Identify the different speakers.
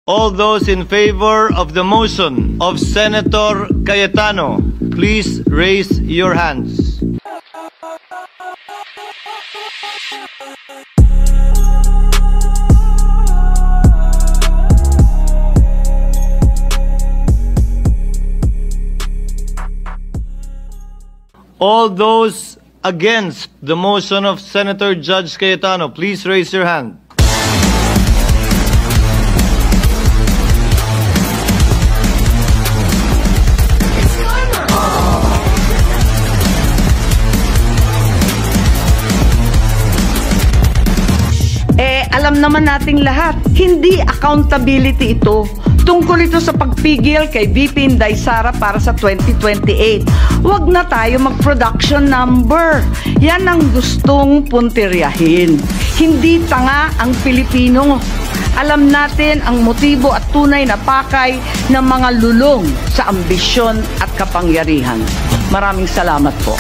Speaker 1: All those in favor of the motion of Senator Cayetano, please raise your hands. All those against the motion of Senator Judge Cayetano, please raise your hand.
Speaker 2: Alam naman nating lahat, hindi accountability ito. Tungkol ito sa pagpigil kay VP Inday Sara para sa 2028. Huwag na tayo mag-production number. Yan ang gustong puntiryahin. Hindi tanga ang Pilipino. Alam natin ang motibo at tunay na pakay ng mga lulong sa ambisyon at kapangyarihan. Maraming salamat po.